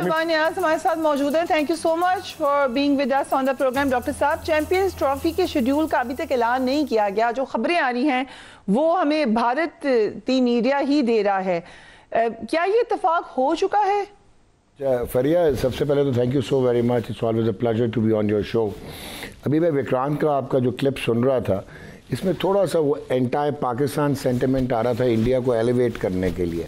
न्याज हमारे साथ मौजूद है। Thank you so much for being with us on the program. Doctor साहब, चैंपियंस ट्रॉफी के शेड्यूल का अभी तक ऐलान नहीं किया गया। जो खबरें आ रही हैं वो हमें भारत टीम मीडिया ही दे रहा है। क्या ये इत्तेफाक हो चुका है? फरिया, सबसे पहले तो thank you so very much. It's always a pleasure to be on your show. अभी मैं विक्रांत का आपका जो क्लिप सुन रहा था, इसमें थोड़ा सा वो एंटायर पाकिस्तान सेंटिमेंट आ रहा था इंडिया को एलिवेट करने के लिए।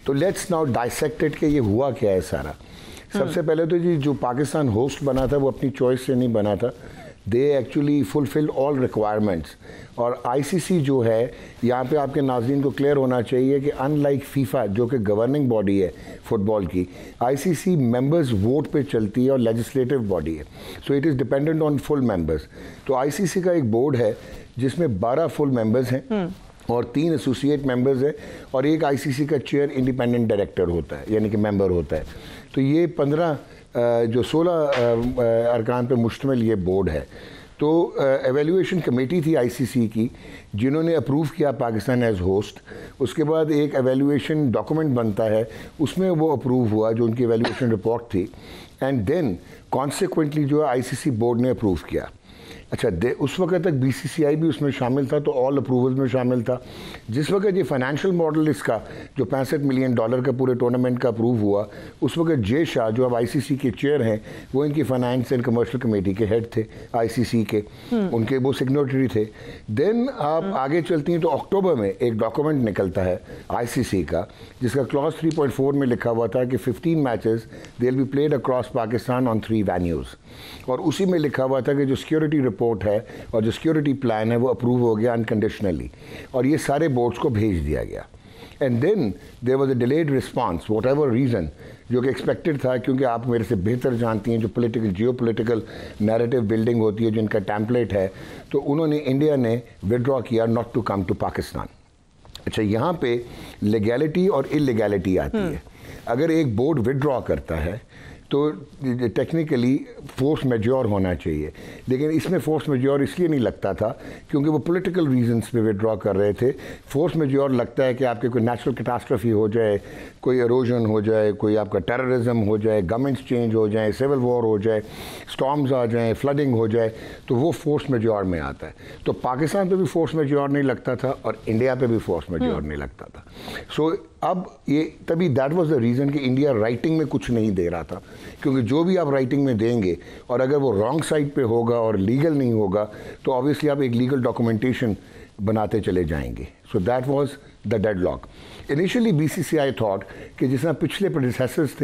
तो लेट्स नाउ डाइसेक्टेड कि ये हुआ क्या है सारा। सबसे पहले तो जी जो पाकिस्तान होस्ट बना था वो अपनी चॉइस से नहीं बना था। They actually fulfil all requirements. और आईसीसी जो है, यहाँ पे आपके नाज़रीन को क्लियर होना चाहिए कि अनलाइक फीफा जो कि गवर्निंग बॉडी है फुटबॉल की, आईसीसी मेंबर्स वोट पे चलती है और लेजिस्लेटिव बॉडी है। So it is dependent on full members. तो आईसीसी का एक बोर्ड है जिसमें 12 फुल मेंबर्स हैं और 3 एसोसिएट मेंबर्स हैं और एक आईसीसी का चेयर इंडिपेंडेंट डायरेक्टर होता है, यानी कि मेंबर होता है। तो ये 16 अरकान पे मुश्तमिल ये बोर्ड है। तो एवेल्यूएशन कमेटी थी आईसीसी की जिन्होंने अप्रूव किया पाकिस्तान एज होस्ट। उसके बाद एक एवेल्यूएशन डॉक्यूमेंट बनता है, उसमें वो अप्रूव हुआ जो उनकी एवेल्यूएशन रिपोर्ट थी। एंड देन कॉन्सिक्वेंटली जो है आईसीसी बोर्ड ने अप्रूव किया। अच्छा, उस वक्त तक बीसीसीआई भी उसमें शामिल था, तो ऑल अप्रूवल्स में शामिल था। जिस वक्त ये फाइनेंशियल मॉडल इसका जो $65 मिलियन का पूरे टूर्नामेंट का अप्रूव हुआ, उस वक्त जे शाह जो अब आईसीसी के चेयर हैं, वो इनकी फाइनेंस एंड कमर्शियल कमेटी के हेड थे आईसीसी के, उनके वो सिग्नेटरी थे। देन आप आगे चलती हैं तो अक्टूबर में एक डॉक्यूमेंट निकलता है आईसीसी का जिसका क्लॉज 3.4 में लिखा हुआ था कि 15 matches they will be played across Pakistan on 3 venues. और उसी में लिखा हुआ था कि जो सिक्योरिटी रिपोर्ट है और जो सिक्योरिटी प्लान है वो अप्रूव हो गया अनकंडीशनली, और ये सारे बोर्ड्स को भेज दिया गया। And then there was a delayed response, whatever reason, जो कि एक्सपेक्टेड था, क्योंकि आप मेरे से बेहतर जानती हैं जो political geo political narrative building होती है जिनका टेम्पलेट है। तो उन्होंने, इंडिया ने विदड्रॉ किया not to come to Pakistan. अच्छा, यहाँ पे लीगैलिटी और इलीगैलिटी आती है। अगर एक बोर्ड विदड्रॉ करता है तो टेक्निकली फोर्स मेजोर होना चाहिए, लेकिन इसमें फोर्स मेजोर इसलिए नहीं लगता था क्योंकि वो पॉलिटिकल रीजंस पे विदड्रॉ कर रहे थे। फोर्स मेजोर लगता है कि आपके कोई नेचुरल कैटास्ट्रफी हो जाए, कोई एरोजन हो जाए, कोई आपका टेररिज्म हो जाए, गवर्नमेंट्स चेंज हो जाए, सिविल वॉर हो जाए, स्टॉर्म्स आ जाएँ, फ्लडिंग हो जाए, तो वो फोर्स मेजोर में आता है। तो पाकिस्तान पे भी फोर्स मेजोर नहीं लगता था और इंडिया पे भी फोर्स मेजोर नहीं लगता था। सो अब ये तभी दैट वाज द रीज़न कि इंडिया राइटिंग में कुछ नहीं दे रहा था, क्योंकि जो भी आप राइटिंग में देंगे और अगर वो रॉन्ग साइड पे होगा और लीगल नहीं होगा तो ऑब्वियसली आप एक लीगल डॉक्यूमेंटेशन बनाते चले जाएंगे। So that was the deadlock. Initially BCCI thought कि जिस तरह पिछले प्रेडिसेसर्स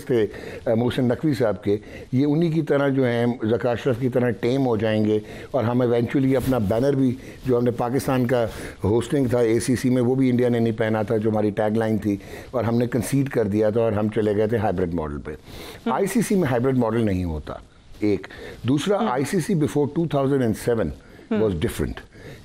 थे मोहसिन नकवी साहब के, ये उन्हीं की तरह जो हैं ज़का अशरफ की तरह टेम हो जाएंगे और हम इवेंचुअली अपना बैनर भी जो हमने पाकिस्तान का होस्टिंग था एसीसी में वो भी इंडिया ने नहीं पहना था, जो हमारी टैगलाइन थी, और हमने कंसीड कर दिया था और हम चले गए थे हाइब्रिड मॉडल पे। आईसीसी में हाइब्रिड मॉडल नहीं होता, एक। दूसरा, आईसीसी बिफोर 2007 वाज डिफरेंट।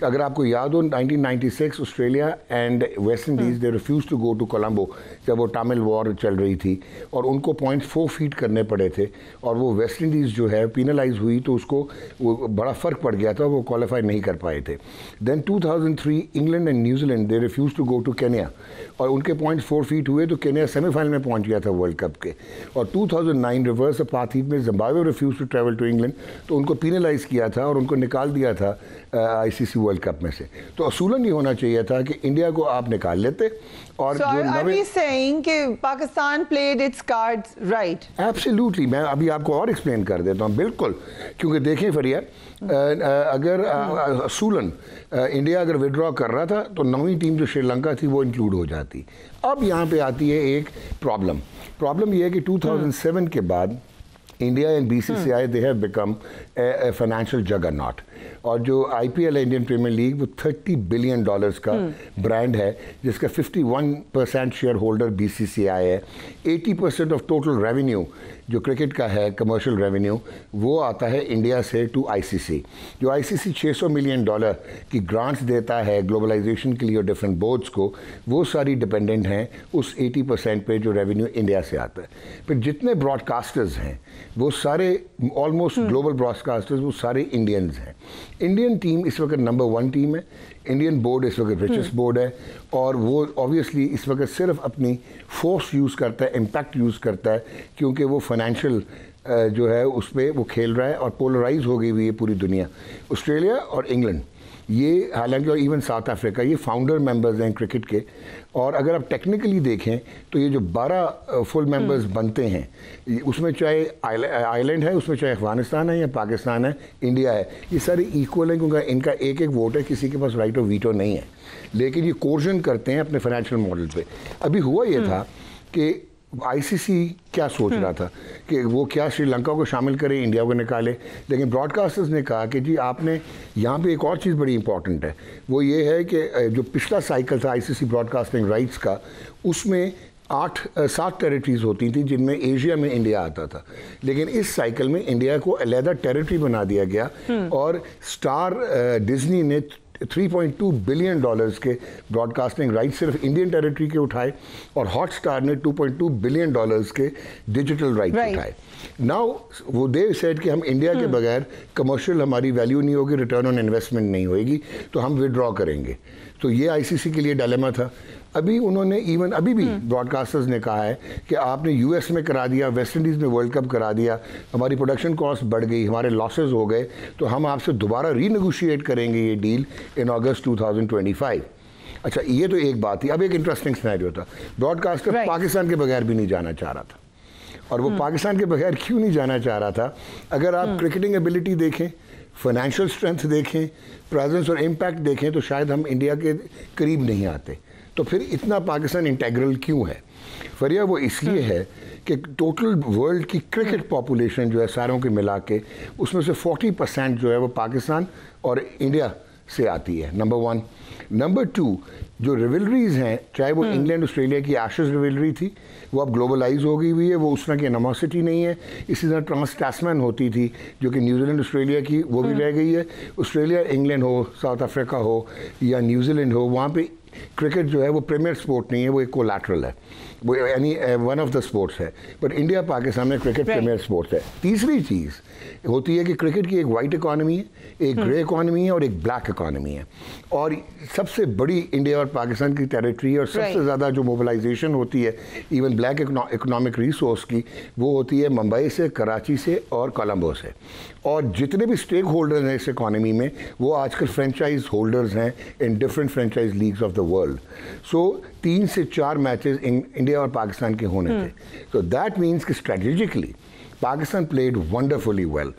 अगर आपको याद हो 1996 Australia and West Indies they refuse to go to Colombo जब वो टामिल वॉर चल रही थी और उनको 0.4 फीट करने पड़े थे और वो वेस्ट इंडीज़ जो है पीनलाइज हुई, तो उसको वो बड़ा फ़र्क पड़ गया था, वो क्वालिफाई नहीं कर पाए थे। Then 2003 England and New Zealand they refuse to go to Kenya और उनके 0.4 फीट हुए तो केन्या सेमीफाइनल में पहुँच गया था वर्ल्ड कप के। और 2009 रिवर्स अपार्थाइड में Zimbabwe refuse to travel to England, तो उनको पीनलाइज किया था और उनको निकाल दिया था आईसीसी वर्ल्ड कप में से। तो असूलन ये होना चाहिए था कि इंडिया को आप निकाल लेते और Pakistan played it's cards right. Absolutely, मैं अभी आपको और एक्सप्लेन कर देता हूँ। बिल्कुल, क्योंकि देखें फरिया, अगर असूलन इंडिया अगर विड्रॉ कर रहा था तो 9वीं टीम जो श्रीलंका थी वो इंक्लूड हो जाती। अब यहाँ पे आती है एक प्रॉब्लम ये है कि 2007 के बाद India and BCCI they have become a financial juggernaut, और जो आईपीएल है इंडियन प्रीमियर लीग वो $30 बिलियन का ब्रांड है जिसका 51% शेयर होल्डर बीसीसीआई है। 80% ऑफ टोटल रेवेन्यू जो क्रिकेट का है, कमर्शियल रेवेन्यू, वो आता है इंडिया से टू आईसीसी। जो आईसीसी $600 मिलियन की ग्रांट्स देता है ग्लोबलाइजेशन के लिए और डिफरेंट बोर्ड्स को, वो सारी डिपेंडेंट हैं उस 80% पे जो रेवेन्यू इंडिया से आता है। फिर जितने ब्रॉडकास्टर्स हैं वो सारे ऑलमोस्ट ग्लोबल ब्रॉडकास्टर्स वो सारे इंडियंस हैं। इंडियन टीम इस वक्त नंबर 1 टीम है। इंडियन बोर्ड इस वक्त रिचेस्ट बोर्ड है और वो ऑब्वियसली इस वक्त सिर्फ अपनी फोर्स यूज़ करता है, इम्पैक्ट यूज़ करता है, क्योंकि वो फाइनेंशियल जो है उस पर वो खेल रहा है और पोलराइज हो गई हुई है पूरी दुनिया। ऑस्ट्रेलिया और इंग्लैंड ये, हालांकि और इवन साउथ अफ्रीका, ये फाउंडर मेंबर्स हैं क्रिकेट के। और अगर आप टेक्निकली देखें तो ये जो 12 फुल मेंबर्स बनते हैं, उसमें चाहे आइलैंड है, उसमें चाहे अफगानिस्तान है या पाकिस्तान है, इंडिया है, ये सारे इक्वल हैं, क्योंकि इनका एक एक वोट है, किसी के पास राइट ऑफ वीटो नहीं है। लेकिन ये कोर्जन करते हैं अपने फाइनेंशियल मॉडल पे। अभी हुआ ये था कि आईसीसी क्या सोच रहा था कि वो क्या श्रीलंका को शामिल करे, इंडिया को निकाले, लेकिन ब्रॉडकास्टर्स ने कहा कि जी आपने यहाँ पे एक और चीज़ बड़ी इंपॉर्टेंट है, वो ये है कि जो पिछला साइकिल था आईसीसी ब्रॉडकास्टिंग राइट्स का, उसमें 7 टेरिटरीज होती थी जिनमें एशिया में इंडिया आता था। लेकिन इस साइकिल में इंडिया को अलहदा टेरिटरी बना दिया गया और स्टार डिज्नी ने $3.2 बिलियन के ब्रॉडकास्टिंग राइट सिर्फ इंडियन टेरिटरी के उठाए और हॉटस्टार ने $2.2 बिलियन के डिजिटल राइट उठाए। नाउ वो दे सेड कि हम इंडिया के बगैर कमर्शियल हमारी वैल्यू नहीं होगी, रिटर्न ऑन इन्वेस्टमेंट नहीं होगी, तो हम विड्रॉ करेंगे। तो ये आईसीसी के लिए डायलेमा था। अभी उन्होंने इवन अभी भी ब्रॉडकास्टर्स ने कहा है कि आपने यूएस में करा दिया, वेस्ट इंडीज़ में वर्ल्ड कप करा दिया, हमारी प्रोडक्शन कॉस्ट बढ़ गई, हमारे लॉसेस हो गए, तो हम आपसे दोबारा रीनेगोशिएट करेंगे ये डील इन अगस्त 2025। अच्छा, ये तो एक बात थी। अब एक इंटरेस्टिंग सिनेरियो था, ब्रॉडकास्टर पाकिस्तान के बगैर भी नहीं जाना चाह रहा था। और वो पाकिस्तान के बगैर क्यों नहीं जाना चाह रहा था? अगर आप क्रिकेटिंग एबिलिटी देखें, फाइनेंशियल स्ट्रेंथ देखें, प्रेजेंस और इम्पैक्ट देखें, तो शायद हम इंडिया के करीब नहीं आते। तो फिर इतना पाकिस्तान इंटेग्रल क्यों है? फरिया वो इसलिए है कि टोटल वर्ल्ड की क्रिकेट पॉपुलेशन जो है सारों के मिला के, उसमें से 40% जो है वो पाकिस्तान और इंडिया से आती है, नंबर 1। नंबर 2, जो रिवलरीज हैं, चाहे वो इंग्लैंड ऑस्ट्रेलिया की एशेज रिवलरी थी, वो अब ग्लोबलाइज हो गई हुई है, वो उस तरह की एनिमोसिटी नहीं है। इसी तरह ट्रांस टैस्मैन होती थी जो कि न्यूजीलैंड ऑस्ट्रेलिया की, वो भी रह गई है। ऑस्ट्रेलिया इंग्लैंड हो, साउथ अफ्रीका हो या न्यूजीलैंड हो, वहाँ पे क्रिकेट जो है वो प्रीमियर स्पोर्ट नहीं है, वो एक कोलैटरल है, वो यानी वन ऑफ द स्पोर्ट्स है। बट इंडिया पाकिस्तान में क्रिकेट प्रीमियर स्पोर्ट्स है। तीसरी चीज़ होती है कि क्रिकेट की एक वाइट इकॉनमी है, एक ग्रे इकॉनमी है और एक ब्लैक इकॉनमी है। और सबसे बड़ी इंडिया और पाकिस्तान की टेरिटरी और सबसे ज़्यादा जो मोबिलाइजेशन होती है इवन ब्लैक इकोनॉमिक रिसोर्स की, वो होती है मुंबई से, कराची से और कोलंबो से। और जितने भी स्टेक होल्डर्स हैं इस इकॉनमी में, वो आजकल फ्रेंचाइज होल्डर्स हैं in different franchise leagues of the world. So 3 से 4 मैचेस इंडिया और पाकिस्तान के होने थे। तो दैट मीन्स कि strategically Pakistan played wonderfully well.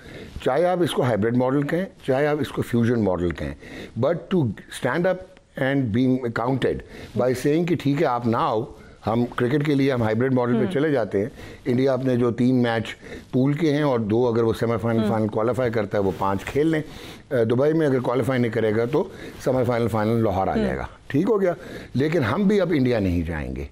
चाहे आप इसको हाइब्रिड मॉडल कहें, चाहे आप इसको फ्यूजन मॉडल कहें, but to stand up and being counted by saying कि ठीक है आप ना आओ, हम क्रिकेट के लिए हम हाइब्रिड मॉडल पे चले जाते हैं। इंडिया अपने जो 3 मैच पूल के हैं और 2 अगर वो सेमीफाइनल फाइनल क्वालिफाई करता है, वो 5 खेल लें। दुबई में अगर क्वालिफाई नहीं करेगा तो सेमीफाइनल फाइनल लाहौर आ जाएगा, ठीक हो गया। लेकिन हम भी अब इंडिया नहीं जाएंगे।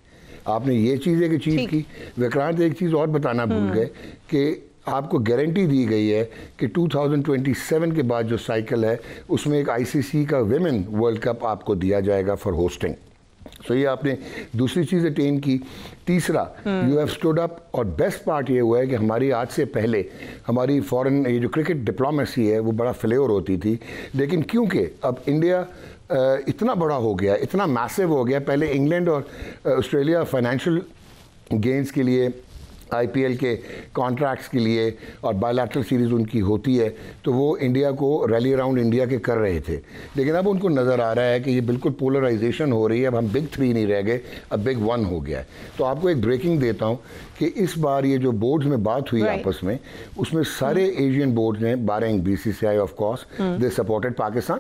आपने ये चीज़ एक चीज़ की। विक्रांत एक चीज़ और बताना भूल गए कि आपको गारंटी दी गई है कि 2027 के बाद जो साइकिल है उसमें एक आईसीसी का विमेन वर्ल्ड कप आपको दिया जाएगा फॉर होस्टिंग। सो ये आपने दूसरी चीज़ अटेन की। तीसरा, यू हैव स्टूड अप। और बेस्ट पार्ट ये हुआ है कि हमारी आज से पहले हमारी फॉरेन ये जो क्रिकेट डिप्लोमेसी है वो बड़ा फ्लेवर होती थी, लेकिन क्योंकि अब इंडिया इतना बड़ा हो गया, इतना मैसिव हो गया। पहले इंग्लैंड और ऑस्ट्रेलिया फाइनेंशियल गेन्स के लिए, आईपीएल के कॉन्ट्रैक्ट्स के लिए और बायलैटरल सीरीज़ उनकी होती है, तो वो इंडिया को रैली अराउंड इंडिया के कर रहे थे। लेकिन अब उनको नज़र आ रहा है कि ये बिल्कुल पोलराइजेशन हो रही है। अब हम बिग 3 नहीं रह गए, अब बिग 1 हो गया है। तो आपको एक ब्रेकिंग देता हूँ कि इस बार ये जो बोर्ड्स में बात हुई आपस में, उसमें सारे एशियन बोर्ड्स ने, barring BCCI of course, they supported Pakistan.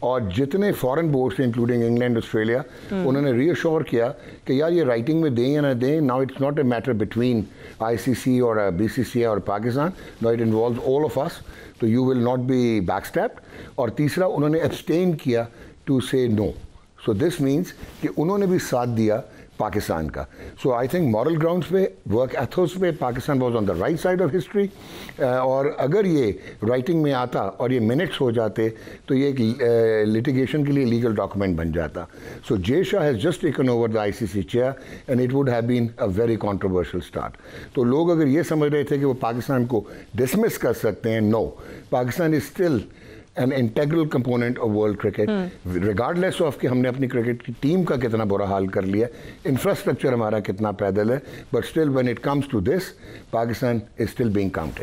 और जितने फॉरेन बोर्ड्स थे इंक्लूडिंग इंग्लैंड, ऑस्ट्रेलिया, उन्होंने रीअश्योर किया कि यार ये राइटिंग में दें या ना दें, now it's not a matter between ICC और बीसीसीआई और Pakistan, now it involves all of us, तो यू विल नॉट बी बैकस्टैप्ड। और तीसरा, उन्होंने एब्सटेन किया टू से नो। सो दिस मीन्स कि उन्होंने भी साथ दिया पाकिस्तान का। सो आई थिंक मॉरल ग्राउंड्स पे, वर्क एथोस पे Pakistan was on the right side of history. और अगर ये राइटिंग में आता और ये मिनट्स हो जाते तो ये एक लिटिगेशन के लिए लीगल डॉक्यूमेंट बन जाता। So Jay Shah has just taken over the ICC chair and it would have been a very controversial start. तो लोग अगर ये समझ रहे थे कि वो पाकिस्तान को डिसमिस कर सकते हैं, no, Pakistan is still an integral component of world cricket, regardless of कि हमने अपनी क्रिकेट की टीम का कितना बुरा हाल कर लिया, इंफ्रास्ट्रक्चर हमारा कितना पैदल है, but still when it comes to this, Pakistan is still being counted.